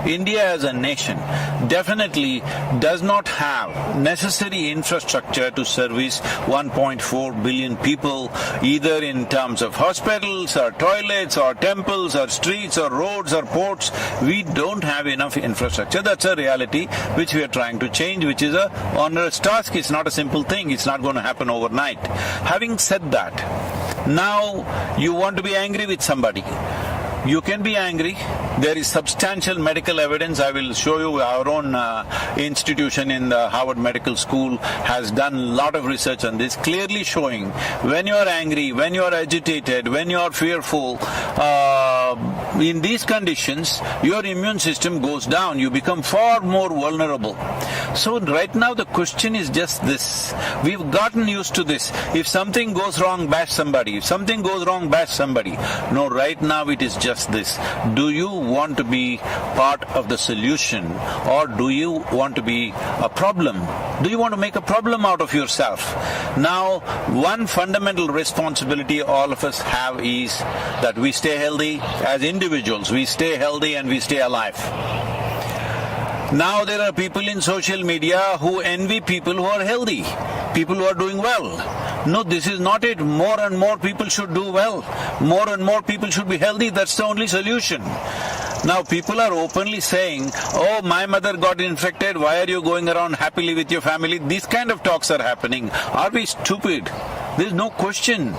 India as a nation definitely does not have necessary infrastructure to service 1.4 billion people, either in terms of hospitals or toilets or temples or streets or roads or ports. We don't have enough infrastructure. That's a reality which we are trying to change, which is a onerous task. It's not a simple thing. It's not going to happen overnight. Having said that, now you want to be angry with somebody. You can be angry. There is substantial medical evidence. I will show you our own institution in the Harvard Medical School has done a lot of research on this, clearly showing when you are angry, when you are agitated, when you are fearful, in these conditions, your immune system goes down. You become far more vulnerable. So right now the question is just this. We've gotten used to this. If something goes wrong, bash somebody. If something goes wrong, bash somebody. No, right now it is just this. Do you want to be part of the solution, or do you want to be a problem? Do you want to make a problem out of yourself? Now, one fundamental responsibility all of us have is that we stay healthy as individuals. We stay healthy and we stay alive. Now there are people in social media who envy people who are healthy, people who are doing well. No, this is not it. More and more people should do well. More and more people should be healthy. That's the only solution. Now people are openly saying, oh, my mother got infected, why are you going around happily with your family? These kind of talks are happening. Are we stupid? There is no question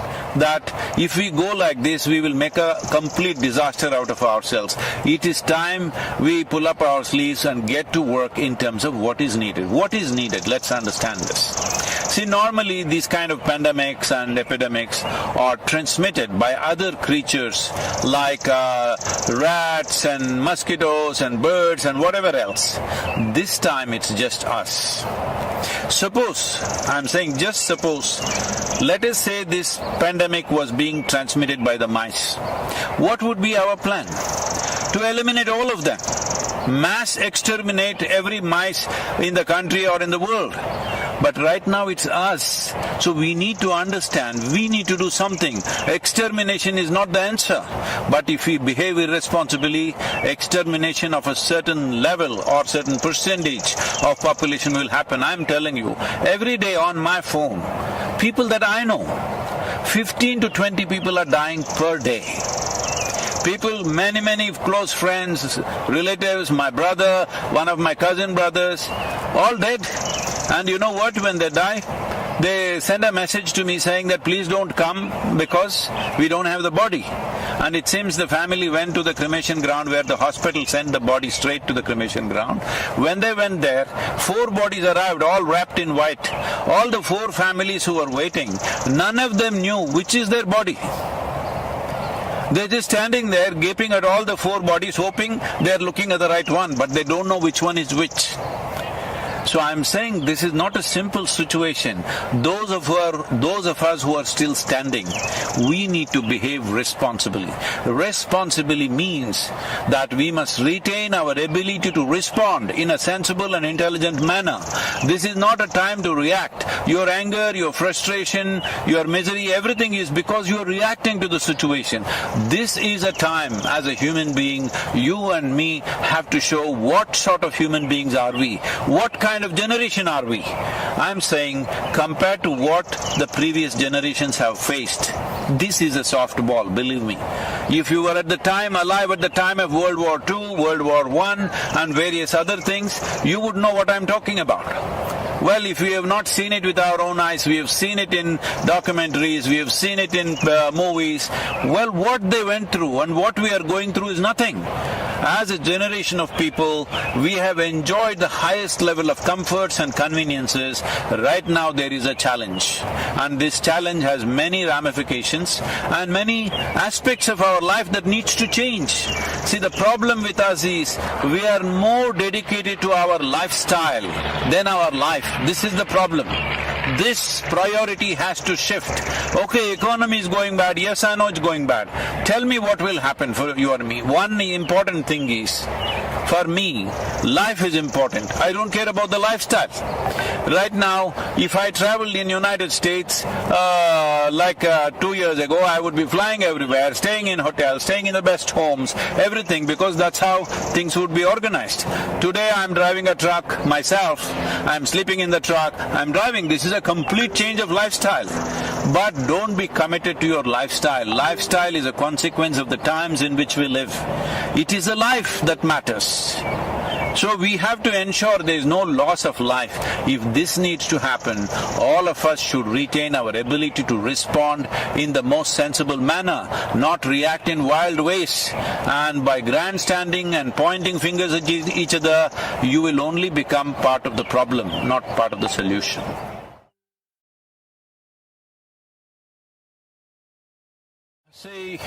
that if we go like this, we will make a complete disaster out of ourselves. It is time we pull up our sleeves and get to work in terms of what is needed. What is needed? Let's understand this. See, normally these kind of pandemics and epidemics are transmitted by other creatures like rats and mosquitoes and birds and whatever else. This time it's just us. Suppose, I'm saying just suppose, let us say this pandemic was being transmitted by the mice. What would be our plan? To eliminate all of them. Mass exterminate every mice in the country or in the world. But right now it's us. So we need to understand, we need to do something. Extermination is not the answer. But if we behave irresponsibly, extermination of a certain level or certain percentage of population will happen. I'm telling you, every day on my phone, people that I know, 15 to 20 people are dying per day. People, many close friends, relatives, my brother, one of my cousin brothers, all dead. And you know what, when they die, they send a message to me saying that please don't come because we don't have the body. And it seems the family went to the cremation ground where the hospital sent the body straight to the cremation ground. When they went there, 4 bodies arrived, all wrapped in white. All the 4 families who were waiting, none of them knew which is their body. They're just standing there gaping at all the 4 bodies, hoping they're looking at the right one, but they don't know which one is which. So I'm saying this is not a simple situation. Those of us who are still standing, we need to behave responsibly. Responsibly means that we must retain our ability to respond in a sensible and intelligent manner. This is not a time to react. Your anger, your frustration, your misery, everything is because you are reacting to the situation. This is a time, as a human being, you and me have to show what sort of human beings are we, what kind of generation are we. I'm saying, compared to what the previous generations have faced, this is a softball, believe me. If you were at the time, alive at the time of World War II, World War I and various other things, you would know what I'm talking about. Well, if we have not seen it with our own eyes, we have seen it in documentaries, we have seen it in movies, well, what they went through and what we are going through is nothing. As a generation of people, we have enjoyed the highest level of comforts and conveniences. Right now there is a challenge, and this challenge has many ramifications and many aspects of our life that needs to change. See, the problem with us is we are more dedicated to our lifestyle than our life. This is the problem. This priority has to shift. Okay, economy is going bad, yes I know it's going bad. Tell me what will happen for you or me. One important thing is, for me, life is important. I don't care about the lifestyle. Right now, if I traveled in United States, 2 years ago, I would be flying everywhere, staying in hotels, staying in the best homes, everything, because that's how things would be organized. Today, I'm driving a truck myself. I'm sleeping in the truck. I'm driving. This is a complete change of lifestyle. But don't be committed to your lifestyle. Lifestyle is a consequence of the times in which we live. It is a life that matters. So we have to ensure there is no loss of life. If this needs to happen, all of us should retain our ability to respond in the most sensible manner, not react in wild ways. And by grandstanding and pointing fingers at each other, you will only become part of the problem, not part of the solution. See,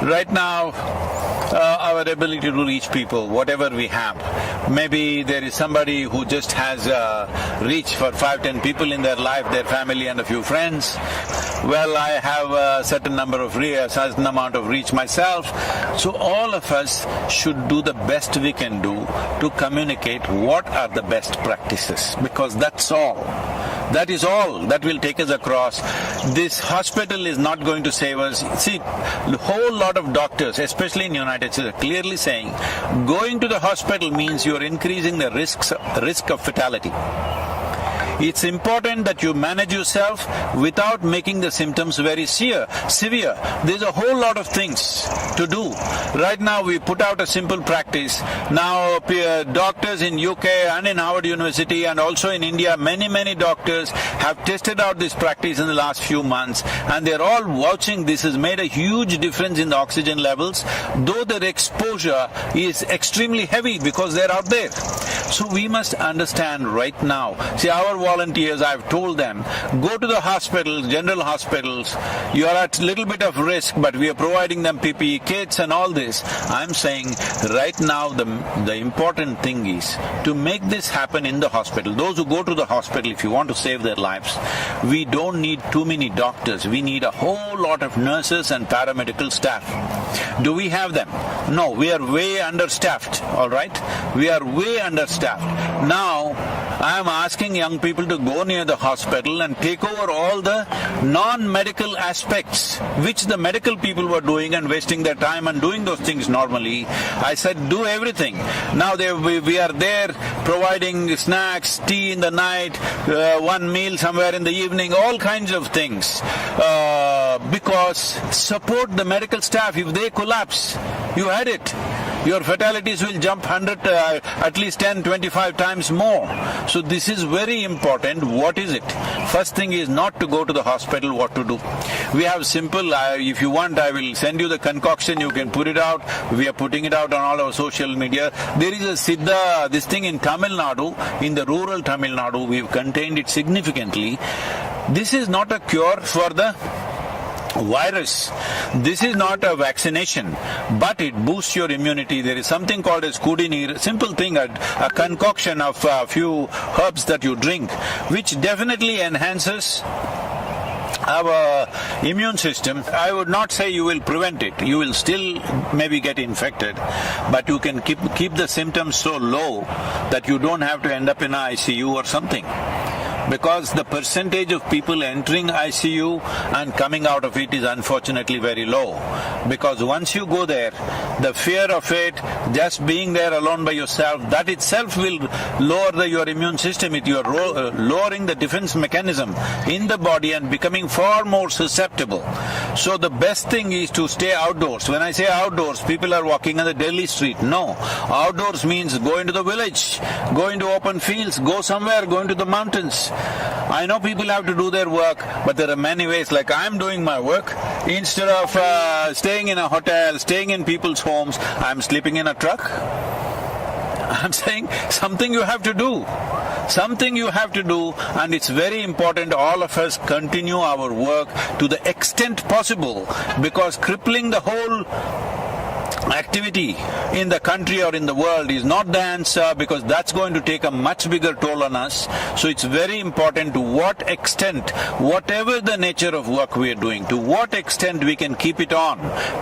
right now, our ability to reach people, whatever we have. Maybe there is somebody who just has reach for 5-10 people in their life, their family and a few friends. Well, I have a certain amount of reach myself. So all of us should do the best we can do to communicate what are the best practices, because that's all. That is all that will take us across. This hospital is not going to save us. See, a whole lot of doctors, especially in the United States, are clearly saying going to the hospital means you are increasing the risk of fatality. It's important that you manage yourself without making the symptoms very severe. There's a whole lot of things to do. Right now we put out a simple practice. Now doctors in UK and in Harvard University and also in India, many doctors have tested out this practice in the last few months, and they're all vouching this has made a huge difference in the oxygen levels, though their exposure is extremely heavy because they're out there. So we must understand right now. See, our volunteers, I've told them, go to the hospitals, general hospitals. You are at a little bit of risk, but we are providing them PPE kits and all this. I'm saying right now the important thing is to make this happen in the hospital. Those who go to the hospital, if you want to save their lives, we don't need too many doctors. We need a whole lot of nurses and paramedical staff. Do we have them? No, we are way understaffed, all right? We are way understaffed. Now, I am asking young people to go near the hospital and take over all the non-medical aspects which the medical people were doing and wasting their time and doing those things normally. I said, do everything. Now we are there providing snacks, tea in the night, one meal somewhere in the evening, all kinds of things. Because support the medical staff. If they collapse, you had it. Your fatalities will jump at least 10, 25 times more. So this is very important. What is it? First thing is not to go to the hospital, what to do. We have simple, if you want, I will send you the concoction, you can put it out. We are putting it out on all our social media. There is a Siddha, this thing in Tamil Nadu, in the rural Tamil Nadu, we've contained it significantly. This is not a cure for the virus. This is not a vaccination, but it boosts your immunity. There is something called as kudinir, simple thing, a concoction of a few herbs that you drink, which definitely enhances our immune system. I would not say you will prevent it. You will still maybe get infected, but you can keep the symptoms so low that you don't have to end up in an ICU or something. Because the percentage of people entering ICU and coming out of it is unfortunately very low. Because once you go there, the fear of it, just being there alone by yourself, that itself will lower your immune system. You are lowering the defense mechanism in the body and becoming far more susceptible. So the best thing is to stay outdoors. When I say outdoors, people are walking on the Delhi street. No. Outdoors means go into the village, go into open fields, go somewhere, go into the mountains. I know people have to do their work, but there are many ways, like I'm doing my work. Instead of staying in a hotel, staying in people's homes, I'm sleeping in a truck. I'm saying something you have to do. Something you have to do, and it's very important all of us continue our work to the extent possible, because crippling the whole activity in the country or in the world is not the answer, because that's going to take a much bigger toll on us. So it's very important to what extent, whatever the nature of work we are doing, to what extent we can keep it on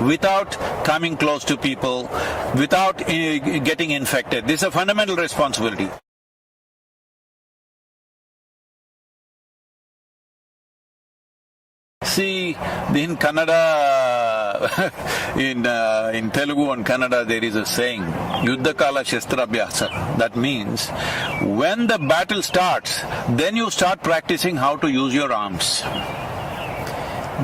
without coming close to people, without getting infected. This is a fundamental responsibility. See, in Kannada, in Telugu and Kannada there is a saying, Yuddha Kala Shastra Abhyasa. That means, when the battle starts, then you start practicing how to use your arms.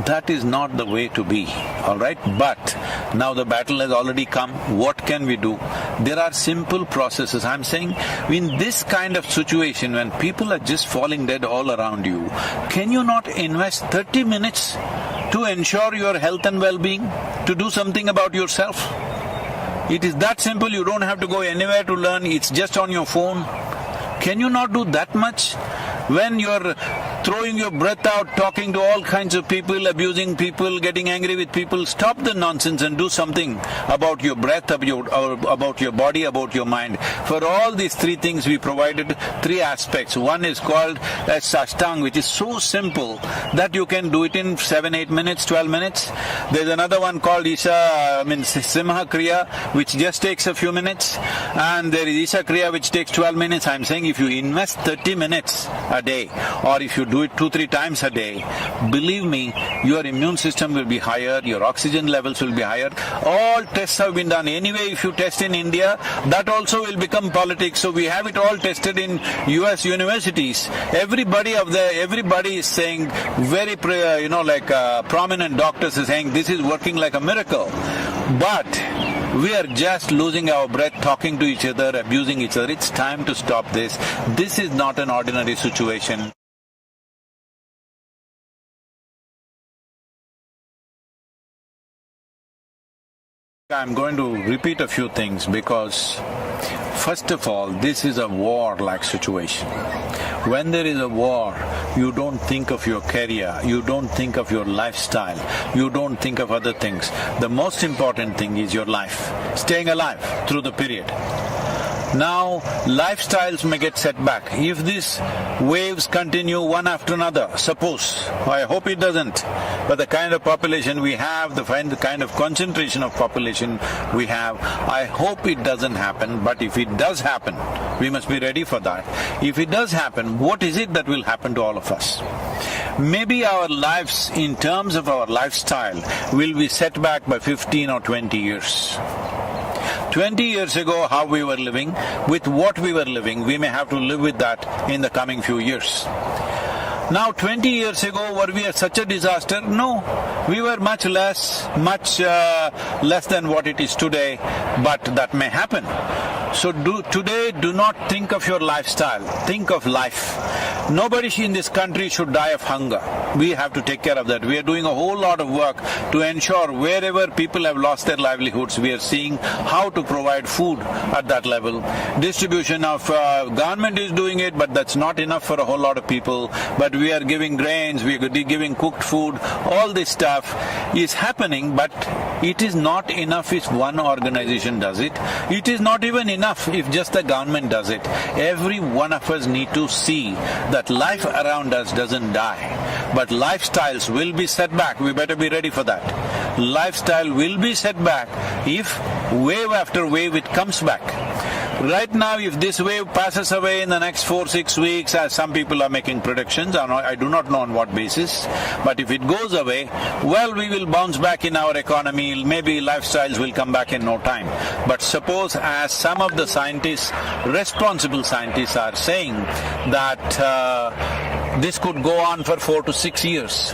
That is not the way to be, all right? But now the battle has already come, what can we do? There are simple processes. I'm saying, in this kind of situation when people are just falling dead all around you, can you not invest 30 minutes to ensure your health and well-being, to do something about yourself? It is that simple, you don't have to go anywhere to learn, it's just on your phone. Can you not do that much? When you're throwing your breath out, talking to all kinds of people, abusing people, getting angry with people, stop the nonsense and do something about your breath, about your body, about your mind. For all these three things we provided three aspects. One is called as Sashtang, which is so simple that you can do it in 7, 8 minutes, 12 minutes. There's another one called Simha Kriya, which just takes a few minutes. And there is Isha Kriya, which takes 12 minutes. I'm saying if you invest 30 minutes a day, or if you do it 2-3 times a day, believe me, your immune system will be higher, your oxygen levels will be higher. All tests have been done. Anyway, if you test in India, that also will become politics. So we have it all tested in US universities. Everybody is saying, very, prominent doctors are saying this is working like a miracle. But we are just losing our breath, talking to each other, abusing each other. It's time to stop this. This is not an ordinary situation. I'm going to repeat a few things because, first of all, this is a war-like situation. When there is a war, you don't think of your career, you don't think of your lifestyle, you don't think of other things. The most important thing is your life, staying alive through the period. Now, lifestyles may get set back. If these waves continue one after another, suppose, I hope it doesn't, but the kind of population we have, the kind of concentration of population we have, I hope it doesn't happen, but if it does happen, we must be ready for that. If it does happen, what is it that will happen to all of us? Maybe our lives, in terms of our lifestyle, will be set back by 15 or 20 years. 20 years ago, how we were living, with what we were living, we may have to live with that in the coming few years. Now, 20 years ago, were we such a disaster? No, we were much less than what it is today, but that may happen. So today, do not think of your lifestyle, think of life. Nobody in this country should die of hunger. We have to take care of that. We are doing a whole lot of work to ensure wherever people have lost their livelihoods, we are seeing how to provide food at that level. Distribution of government is doing it, but that's not enough for a whole lot of people. But we are giving grains, we are giving cooked food, all this stuff is happening, but it is not enough if one organization does it. It is not even enough if just the government does it. Every one of us need to see that life around us doesn't die, but lifestyles will be set back. We better be ready for that. Lifestyle will be set back if wave after wave it comes back. Right now, if this wave passes away in the next 4-6 weeks, as some people are making predictions, I do not know on what basis, but if it goes away, well, we will bounce back in our economy, maybe lifestyles will come back in no time. But suppose, as some of the scientists, responsible scientists are saying, that this could go on for 4 to 6 years.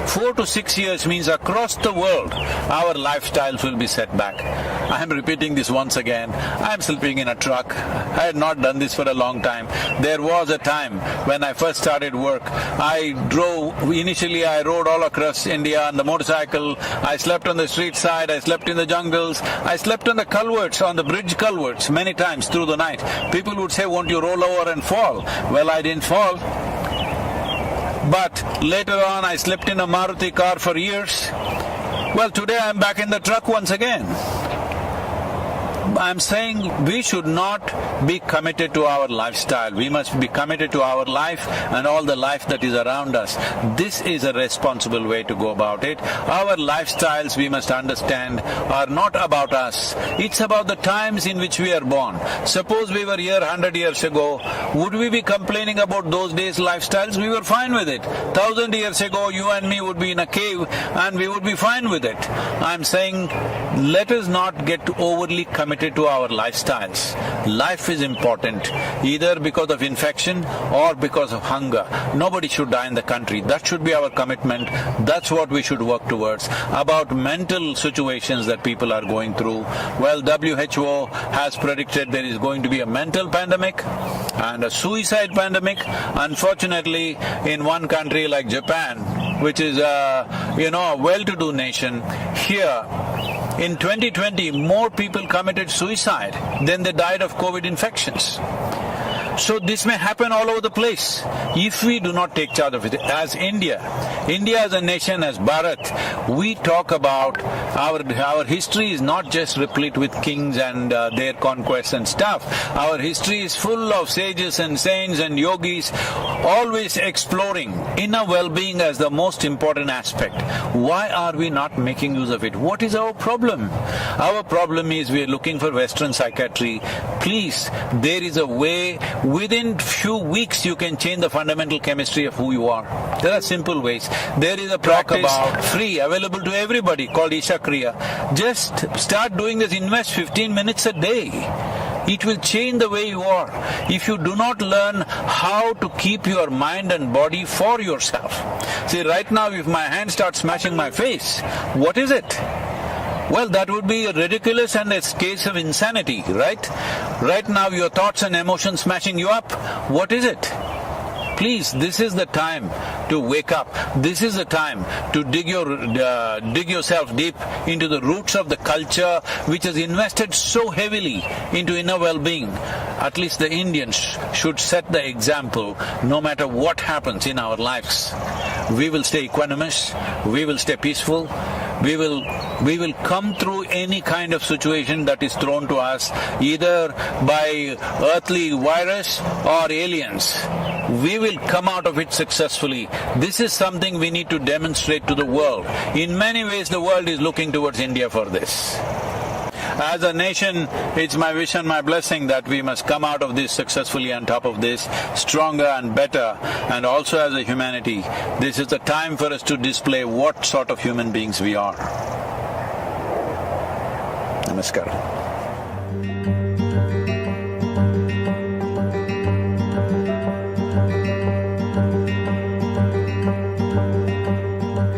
4 to 6 years means across the world, our lifestyles will be set back. I am repeating this once again. I am sleeping in a truck. I had not done this for a long time. There was a time when I first started work. Initially I rode all across India on the motorcycle. I slept on the street side, I slept in the jungles, I slept on the culverts, on the bridge culverts many times through the night. People would say, won't you roll over and fall? Well, I didn't fall. But later on, I slept in a Maruti car for years. Well, today I'm back in the truck once again. I'm saying we should not be committed to our lifestyle. We must be committed to our life and all the life that is around us. This is a responsible way to go about it. Our lifestyles, we must understand, are not about us. It's about the times in which we are born. Suppose we were here 100 years ago, would we be complaining about those days' lifestyles? We were fine with it. 1,000 years ago, you and me would be in a cave and we would be fine with it. I'm saying, let us not get overly committed to our lifestyles. Life is important, either because of infection or because of hunger. Nobody should die in the country. That should be our commitment. That's what we should work towards. About mental situations that people are going through, well, WHO has predicted there is going to be a mental pandemic and a suicide pandemic. Unfortunately, in one country like Japan, which is a well-to-do nation, here in 2020 more people committed suicide than they died of COVID infections. So this may happen all over the place if we do not take charge of it. As India as a nation, as Bharat, we talk about our history is not just replete with kings and their conquests and stuff. Our history is full of sages and saints and yogis, always exploring inner well-being as the most important aspect. Why are we not making use of it? What is our problem? Our problem is we are looking for Western psychiatry. Please, there is a way. Within few weeks you can change the fundamental chemistry of who you are. There are simple ways. There is a practice about free, available to everybody, called Isha Kriya. Just start doing this, invest 15 minutes a day. It will change the way you are. If you do not learn how to keep your mind and body for yourself. See, right now if my hand starts smashing my face, what is it? Well, that would be ridiculous and a case of insanity, right? Right now your thoughts and emotions smashing you up. What is it? Please, this is the time to wake up. This is the time to dig yourself deep into the roots of the culture which has invested so heavily into inner well-being. At least the Indians should set the example. No matter what happens in our lives, we will stay equanimous, we will stay peaceful, we will come through any kind of situation that is thrown to us, either by earthly virus or aliens. We will come out of it successfully. This is something we need to demonstrate to the world. In many ways, the world is looking towards India for this. As a nation, it's my wish and my blessing that we must come out of this successfully, on top of this, stronger and better. And also as a humanity, this is the time for us to display what sort of human beings we are. Namaskar.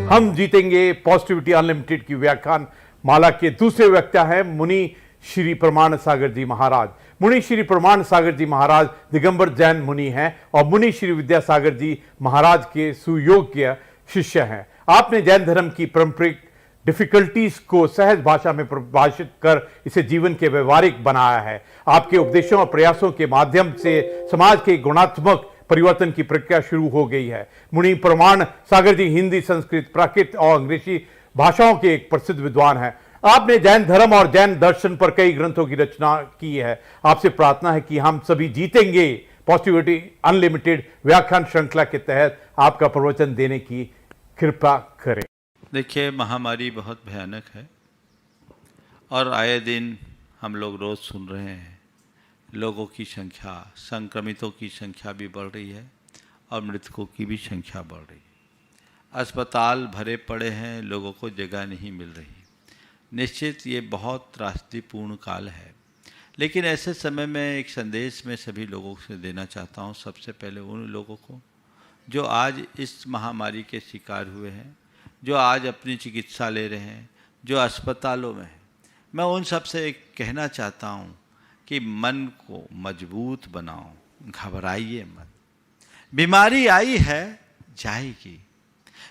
हम जीतेंगे positivity unlimited की व्याख्यान माला के दूसरे वक्ता हैं मुनि श्री प्रमाण सागर जी महाराज। मुनि श्री प्रमाण सागर जी महाराज दिगंबर जैन मुनि हैं और मुनि श्री विद्यासागर जी महाराज के सुयोग्य शिष्य हैं। आपने जैन धर्म की पारंपरिक डिफिकल्टीज को सहज भाषा में परिभाषित कर इसे जीवन के व्यवहारिक बनाया है। आपके उपदेशों और प्रयासों के माध्यम से समाज के गुणात्मक परिवर्तन की प्रक्रिया शुरू हो गई है। मुनि प्रमाण सागर जी हिंदी, संस्कृत, प्राकृत और अंग्रेजी भाषाओं के एक प्रसिद्ध विद्वान हैं। आपने जैन धर्म और जैन दर्शन पर कई ग्रंथों की रचना की है। आपसे प्रार्थना है कि हम सभी जीतेंगे पॉजिटिविटी अनलिमिटेड व्याख्यान श्रृंखला के तहत आपका प्रवचन देने की कृपा करें। देखिए, महामारी बहुत भयानक है और आए दिन हम लोग रोज़ सुन रहे हैं लोगों की संख्या, संक्रमितों की संख्या भी बढ़ रही है और मृतकों की भी संख्या बढ़ रही है। अस्पताल भरे पड़े हैं, लोगों को जगह नहीं मिल रही। निश्चित ये बहुत त्रासदीपूर्ण काल है, लेकिन ऐसे समय में एक संदेश मैं सभी लोगों से देना चाहता हूँ। सबसे पहले उन लोगों को जो आज इस महामारी के शिकार हुए हैं, जो आज अपनी चिकित्सा ले रहे हैं, जो अस्पतालों में हैं, मैं उन सब से एक कहना चाहता हूँ कि मन को मजबूत बनाओ, घबराइए मत। बीमारी आई है, जाएगी।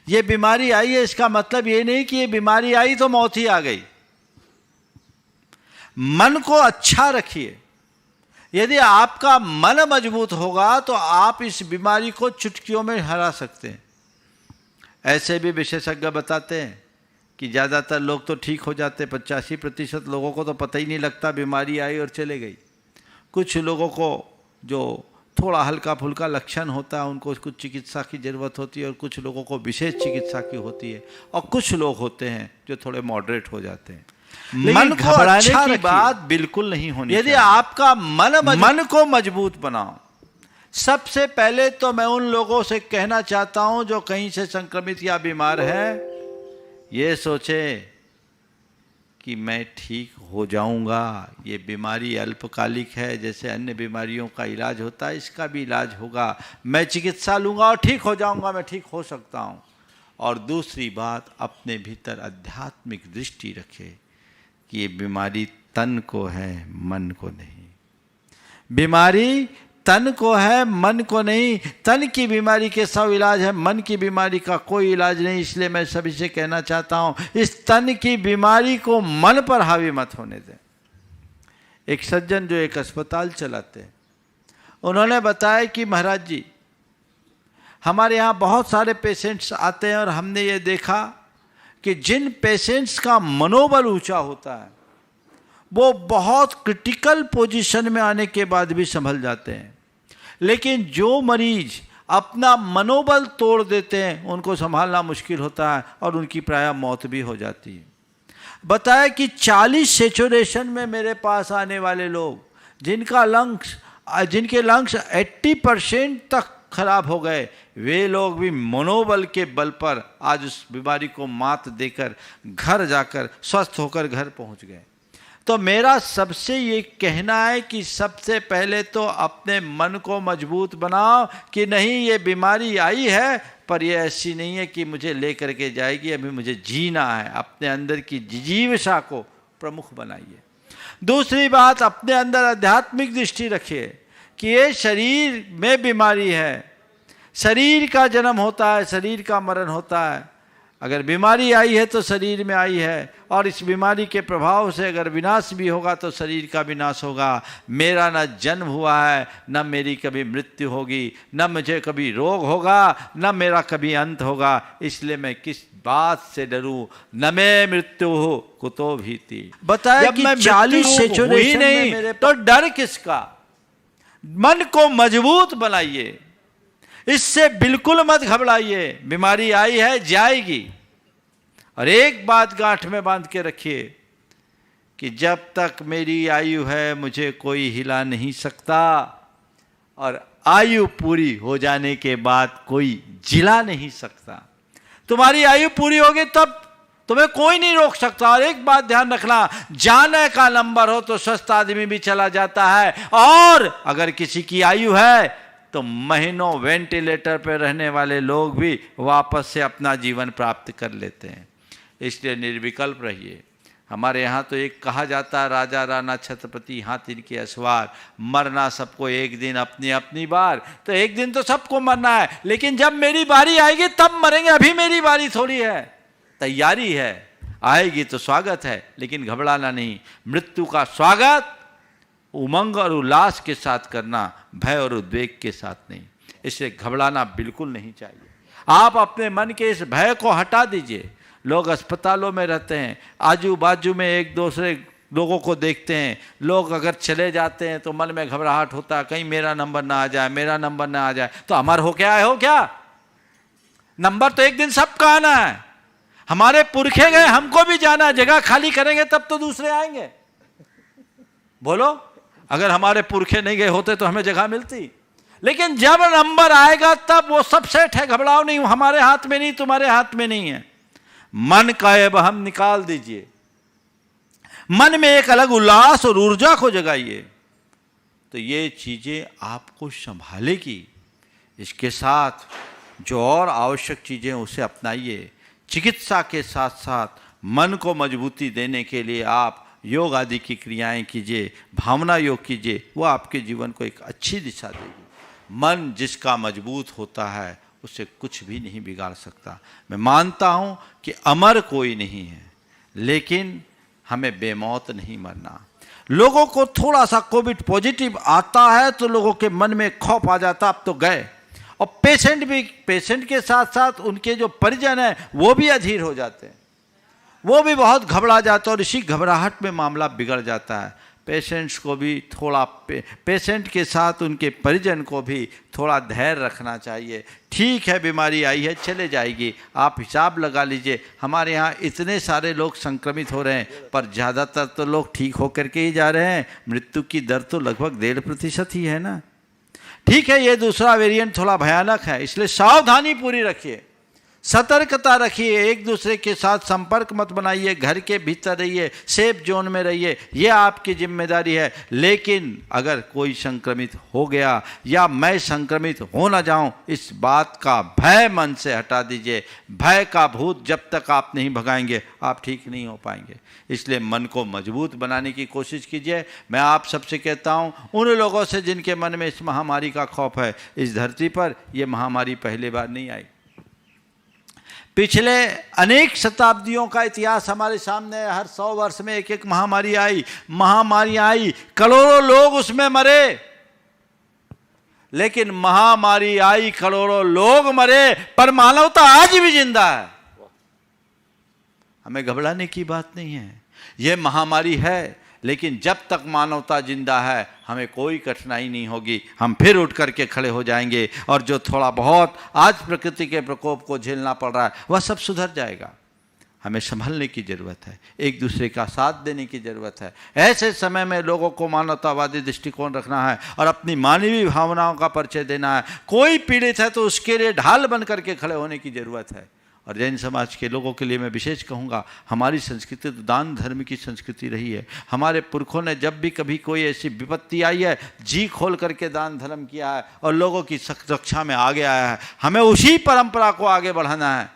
ये बीमारी आई है, इसका मतलब ये नहीं कि ये बीमारी आई तो मौत ही आ गई। मन को अच्छा रखिए। यदि आपका मन मजबूत होगा तो आप इस बीमारी को चुटकियों में हरा सकते हैं। ऐसे भी विशेषज्ञ बताते हैं कि ज़्यादातर लोग तो ठीक हो जाते, 85% लोगों को तो पता ही नहीं लगता, बीमारी आई और चले गई। कुछ लोगों को जो थोड़ा हल्का फुल्का लक्षण होता है उनको कुछ चिकित्सा की ज़रूरत होती है, और कुछ लोगों को विशेष चिकित्सा की होती है, और कुछ लोग होते हैं जो थोड़े मॉडरेट हो जाते हैं। मन को अच्छा की बात बिल्कुल नहीं होनी। यदि आपका मन को मजबूत बनाओ। सबसे पहले तो मैं उन लोगों से कहना चाहता हूं जो कहीं से संक्रमित या बीमार है, ये सोचे कि मैं ठीक हो जाऊंगा, ये बीमारी अल्पकालिक है, जैसे अन्य बीमारियों का इलाज होता है इसका भी इलाज होगा, मैं चिकित्सा लूंगा और ठीक हो जाऊंगा, मैं ठीक हो सकता हूं। और दूसरी बात, अपने भीतर आध्यात्मिक दृष्टि रखे कि ये बीमारी तन को है, मन को नहीं। बीमारी तन को है, मन को नहीं। तन की बीमारी के 100 इलाज है, मन की बीमारी का कोई इलाज नहीं। इसलिए मैं सभी से कहना चाहता हूं, इस तन की बीमारी को मन पर हावी मत होने दें। एक सज्जन जो एक अस्पताल चलाते हैं, उन्होंने बताया कि महाराज जी, हमारे यहाँ बहुत सारे पेशेंट्स आते हैं और हमने ये देखा कि जिन पेशेंट्स का मनोबल ऊंचा होता है वो बहुत क्रिटिकल पोजीशन में आने के बाद भी संभल जाते हैं, लेकिन जो मरीज अपना मनोबल तोड़ देते हैं उनको संभालना मुश्किल होता है और उनकी प्रायः मौत भी हो जाती है। बताया कि 40 सैचुरेशन में मेरे पास आने वाले लोग जिनके लंग्स 80% तक खराब हो गए, वे लोग भी मनोबल के बल पर आज उस बीमारी को मात देकर घर जाकर स्वस्थ होकर घर पहुंच गए। तो मेरा सबसे ये कहना है कि सबसे पहले तो अपने मन को मजबूत बनाओ कि नहीं, ये बीमारी आई है पर ये ऐसी नहीं है कि मुझे लेकर के जाएगी, अभी मुझे जीना है। अपने अंदर की जिजीविषा को प्रमुख बनाइए। दूसरी बात, अपने अंदर आध्यात्मिक दृष्टि रखिए कि ये शरीर में बीमारी है, शरीर का जन्म होता है, शरीर का मरण होता है। अगर बीमारी आई है तो शरीर में आई है, और इस बीमारी के प्रभाव से अगर विनाश भी होगा तो शरीर का विनाश होगा। मेरा न जन्म हुआ है, न मेरी कभी मृत्यु होगी, न मुझे कभी रोग होगा, न मेरा कभी अंत होगा। इसलिए मैं किस बात से डरूं? न मैं मृत्यु हो कुतो भीति। बताया कि 40 सैचुरेशन नहीं तो डर किसका? मन को मजबूत बनाइए, इससे बिल्कुल मत घबराइए। बीमारी आई है, जाएगी। और एक बात गांठ में बांध के रखिए कि जब तक मेरी आयु है मुझे कोई हिला नहीं सकता, और आयु पूरी हो जाने के बाद कोई जिला नहीं सकता। तुम्हारी आयु पूरी होगी तब तुम्हें कोई नहीं रोक सकता। और एक बात ध्यान रखना, जाने का नंबर हो तो स्वस्थ आदमी भी चला जाता है, और अगर किसी की आयु है तो महीनों वेंटिलेटर पर रहने वाले लोग भी वापस से अपना जीवन प्राप्त कर लेते हैं। इसलिए निर्विकल्प रहिए। हमारे यहाँ तो एक कहा जाता है, राजा राणा छत्रपति हाथ इनके असवार, मरना सबको एक दिन अपनी अपनी बार। तो एक दिन तो सबको मरना है, लेकिन जब मेरी बारी आएगी तब मरेंगे। अभी मेरी बारी थोड़ी है, तैयारी है, आएगी तो स्वागत है, लेकिन घबराना नहीं। मृत्यु का स्वागत उमंग और उल्लास के साथ करना, भय और उद्वेग के साथ नहीं। इससे घबराना बिल्कुल नहीं चाहिए। आप अपने मन के इस भय को हटा दीजिए। लोग अस्पतालों में रहते हैं, आजू बाजू में एक दूसरे लोगों को देखते हैं, लोग अगर चले जाते हैं तो मन में घबराहट होता है, कहीं मेरा नंबर ना आ जाए, मेरा नंबर ना आ जाए। तो हमारा हो क्या है? हो क्या नंबर तो एक दिन सबका आना है। हमारे पुरखे गए, हमको भी जाना है। जगह खाली करेंगे तब तो दूसरे आएंगे। बोलो, अगर हमारे पुरखे नहीं गए होते तो हमें जगह मिलती। लेकिन जब नंबर आएगा तब वो सब सेट है, घबराओ नहीं, हमारे हाथ में नहीं, तुम्हारे हाथ में नहीं है। मन का अब हम निकाल दीजिए, मन में एक अलग उल्लास और ऊर्जा को जगाइए, तो ये चीजें आपको संभालेगी। इसके साथ जो और आवश्यक चीजें उसे अपनाइए। चिकित्सा के साथ साथ मन को मजबूती देने के लिए आप योग आदि की क्रियाएं कीजिए, भावना योग कीजिए, वो आपके जीवन को एक अच्छी दिशा देगी। मन जिसका मजबूत होता है उसे कुछ भी नहीं बिगाड़ सकता। मैं मानता हूँ कि अमर कोई नहीं है, लेकिन हमें बेमौत नहीं मरना। लोगों को थोड़ा सा कोविड पॉजिटिव आता है तो लोगों के मन में खौफ आ जाता, अब तो गए। और पेशेंट के साथ साथ उनके जो परिजन हैं वो भी अधीर हो जाते हैं। वो भी बहुत घबरा जाता है और इसी घबराहट में मामला बिगड़ जाता है। पेशेंट्स को भी थोड़ा पेशेंट के साथ उनके परिजन को भी थोड़ा धैर्य रखना चाहिए। ठीक है, बीमारी आई है, चले जाएगी, आप हिसाब लगा लीजिए। हमारे यहाँ इतने सारे लोग संक्रमित हो रहे हैं, पर ज़्यादातर तो लोग ठीक होकर के ही जा रहे हैं। मृत्यु की दर तो लगभग 1.5% ही है ना। ठीक है, ये दूसरा वेरिएंट थोड़ा भयानक है, इसलिए सावधानी पूरी रखिए, सतर्कता रखिए, एक दूसरे के साथ संपर्क मत बनाइए, घर के भीतर रहिए, सेफ जोन में रहिए, ये आपकी जिम्मेदारी है। लेकिन अगर कोई संक्रमित हो गया या मैं संक्रमित हो ना जाऊं, इस बात का भय मन से हटा दीजिए। भय का भूत जब तक आप नहीं भगाएंगे, आप ठीक नहीं हो पाएंगे। इसलिए मन को मजबूत बनाने की कोशिश कीजिए। मैं आप सबसे कहता हूं, उन लोगों से जिनके मन में इस महामारी का खौफ है, इस धरती पर यह महामारी पहली बार नहीं आई। पिछले अनेक शताब्दियों का इतिहास हमारे सामने है। हर 100 वर्ष में एक एक महामारी आई, करोड़ों लोग उसमें मरे। लेकिन महामारी आई, करोड़ों लोग मरे, पर मानवता आज भी जिंदा है। हमें घबराने की बात नहीं है। यह महामारी है, लेकिन जब तक मानवता जिंदा है हमें कोई कठिनाई नहीं होगी। हम फिर उठ करके खड़े हो जाएंगे और जो थोड़ा बहुत आज प्रकृति के प्रकोप को झेलना पड़ रहा है वह सब सुधर जाएगा। हमें संभलने की ज़रूरत है, एक दूसरे का साथ देने की ज़रूरत है। ऐसे समय में लोगों को मानवतावादी दृष्टिकोण रखना है और अपनी मानवीय भावनाओं का परिचय देना है। कोई पीड़ित है तो उसके लिए ढाल बन करके खड़े होने की ज़रूरत है। और जैन समाज के लोगों के लिए मैं विशेष कहूँगा, हमारी संस्कृति तो दान धर्म की संस्कृति रही है। हमारे पुरखों ने जब भी कभी कोई ऐसी विपत्ति आई है, जी खोल करके दान धर्म किया है और लोगों की रक्षा में आगे आया है। हमें उसी परंपरा को आगे बढ़ाना है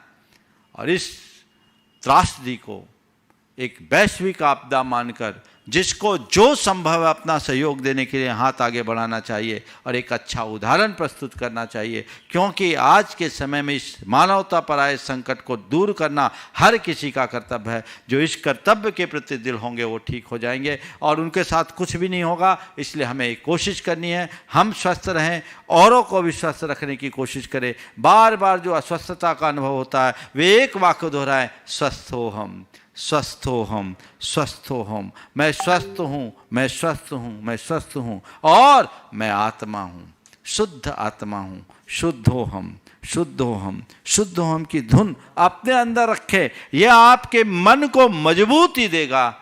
और इस त्रासदी को एक वैश्विक आपदा मानकर जिसको जो संभव है अपना सहयोग देने के लिए हाथ आगे बढ़ाना चाहिए और एक अच्छा उदाहरण प्रस्तुत करना चाहिए। क्योंकि आज के समय में इस मानवता पर आए संकट को दूर करना हर किसी का कर्तव्य है। जो इस कर्तव्य के प्रति दिल होंगे वो ठीक हो जाएंगे और उनके साथ कुछ भी नहीं होगा। इसलिए हमें एक कोशिश करनी है, हम स्वस्थ रहें, औरों को भी स्वस्थ रखने की कोशिश करें। बार बार जो अस्वस्थता का अनुभव होता है वे एक वाक्य दोहराएं, स्वस्थ हो हम, स्वस्थ हो हम, स्वस्थ हो हम। मैं स्वस्थ हूँ, मैं स्वस्थ हूँ, मैं स्वस्थ हूँ और मैं आत्मा हूँ, शुद्ध आत्मा हूँ। शुद्ध हो हम, शुद्ध हो हम, शुद्ध हो हम की धुन अपने अंदर रखे। यह आपके मन को मजबूती देगा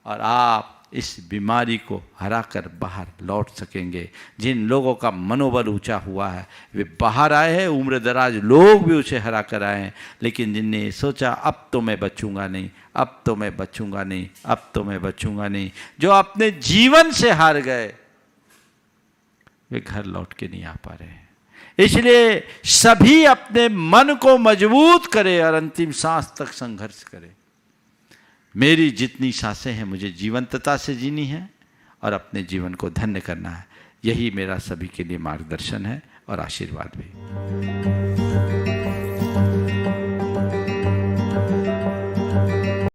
और आप इस बीमारी को हराकर बाहर लौट सकेंगे। जिन लोगों का मनोबल ऊंचा हुआ है वे बाहर आए हैं, उम्र दराज लोग भी उसे हरा कर आए हैं। लेकिन जिनने सोचा अब तो मैं बचूंगा नहीं, अब तो मैं बचूंगा नहीं, अब तो मैं बचूंगा नहीं, जो अपने जीवन से हार गए वे घर लौट के नहीं आ पा रहे हैं। इसलिए सभी अपने मन को मजबूत करें और अंतिम सांस तक संघर्ष करें। मेरी जितनी सांसें हैं मुझे जीवंतता से जीनी है और अपने जीवन को धन्य करना है। यही मेरा सभी के लिए मार्गदर्शन है और आशीर्वाद भी।